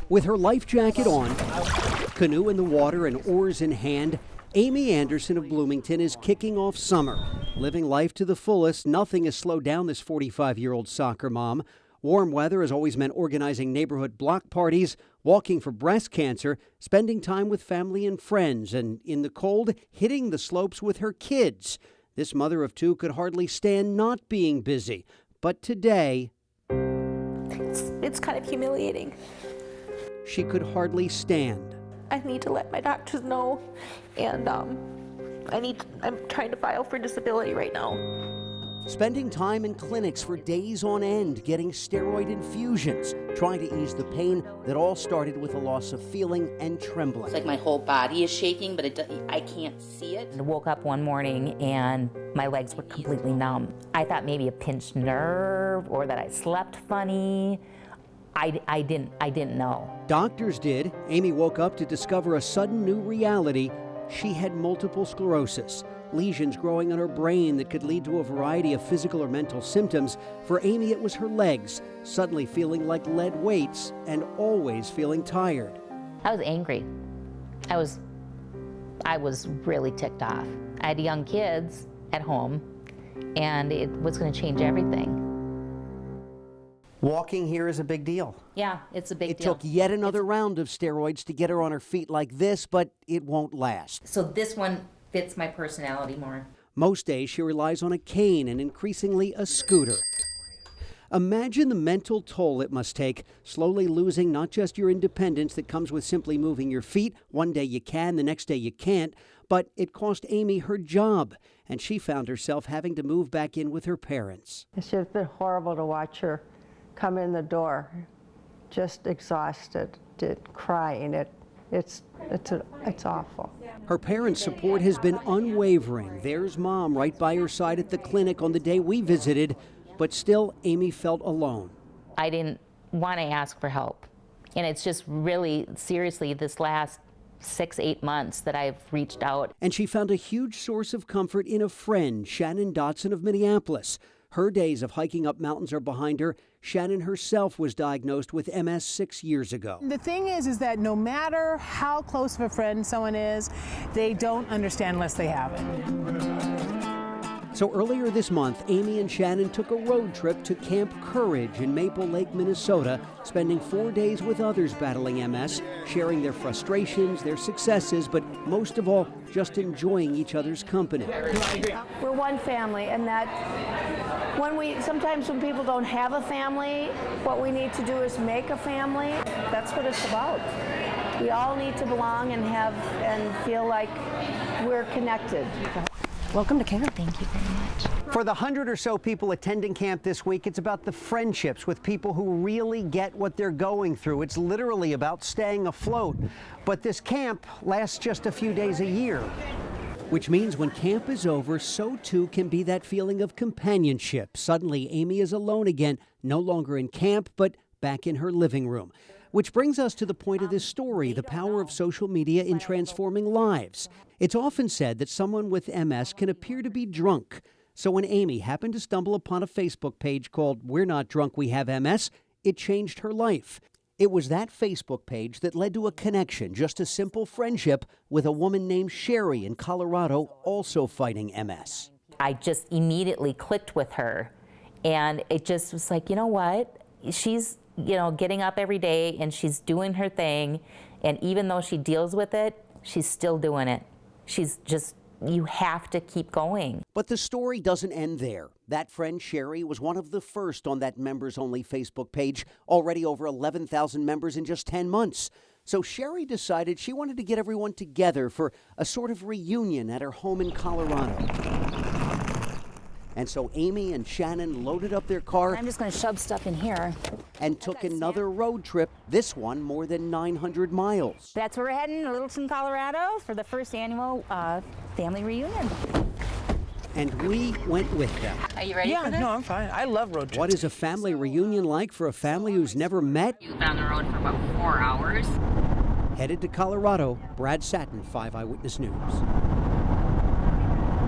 With her life jacket on, canoe in the water and oars in hand, Amy Anderson of Bloomington is kicking off summer. Living life to the fullest, nothing has slowed down this 45-year-old soccer mom. Warm weather has always meant organizing neighborhood block parties, walking for breast cancer, spending time with family and friends, and in the cold, hitting the slopes with her kids. This mother of two could hardly stand not being busy. But today, it's kind of humiliating. She could hardly stand. I need to let my doctors know, and I'm trying to file for disability right now. Spending time in clinics for days on end, getting steroid infusions, trying to ease the pain that all started with a loss of feeling and trembling. It's like my whole body is shaking, but I can't see it. I woke up one morning and my legs were completely numb. I thought maybe a pinched nerve or that I slept funny. I didn't know. Doctors did. Amy woke up to discover a sudden new reality. She had multiple sclerosis. Lesions growing on her brain that could lead to a variety of physical or mental symptoms. For Amy, it was her legs, suddenly feeling like lead weights and always feeling tired. I was angry. I was really ticked off. I had young kids at home, and it was going to change everything. Walking here is a big deal. Yeah, it's a big deal. It took yet another round of steroids to get her on her feet like this, but it won't last. So this one fits my personality more. Most days she relies on a cane and increasingly a scooter. Imagine the mental toll it must take, slowly losing not just your independence that comes with simply moving your feet. One day you can, the next day you can't. But it cost Amy her job, and she found herself having to move back in with her parents. It's just been horrible to watch her come in the door, just exhausted, crying. It's awful. Her parents' support has been unwavering. There's Mom right by her side at the clinic on the day we visited, but still Amy felt alone. I didn't want to ask for help. And it's just really, seriously, this last 6-8 months that I've reached out. And she found a huge source of comfort in a friend, Shannon Dotson of Minneapolis. Her days of hiking up mountains are behind her. Shannon herself was diagnosed with MS 6 years ago. The thing is that no matter how close of a friend someone is, they don't understand unless they have it. So earlier this month, Amy and Shannon took a road trip to Camp Courage in Maple Lake, Minnesota, spending 4 days with others battling MS, sharing their frustrations, their successes, but most of all, just enjoying each other's company. We're one family, and that sometimes when people don't have a family, what we need to do is make a family. That's what it's about. We all need to belong and feel like we're connected. Welcome to camp. Thank you very much. For the 100 or so people attending camp this week, it's about the friendships with people who really get what they're going through. It's literally about staying afloat. But this camp lasts just a few days a year, which means when camp is over, so too can be that feeling of companionship. Suddenly, Amy is alone again, no longer in camp, but back in her living room. Which brings us to the point of this story, the power of social media in transforming lives. It's often said that someone with MS can appear to be drunk. So when Amy happened to stumble upon a Facebook page called We're Not Drunk, We Have MS, it changed her life. It was that Facebook page that led to a connection, just a simple friendship, with a woman named Sherry in Colorado, also fighting MS. I just immediately clicked with her, and it just was like, you know what? She's getting up every day and she's doing her thing, and even though she deals with it, she's still doing it. You have to keep going. But the story doesn't end there. That friend, Sherry, was one of the first on that members-only Facebook page, already over 11,000 members in just 10 months. So Sherry decided she wanted to get everyone together for a sort of reunion at her home in Colorado. And so Amy and Shannon loaded up their car. I'm just going to shove stuff in here. And took another road trip, this one more than 900 miles. That's where we're heading, to Littleton, Colorado, for the first annual family reunion. And we went with them. Are you ready for this? No, I'm fine. I love road trips. What is a family reunion like for a family who's never met? You've been on the road for about 4 hours. Headed to Colorado, Brad Satin, 5 Eyewitness News.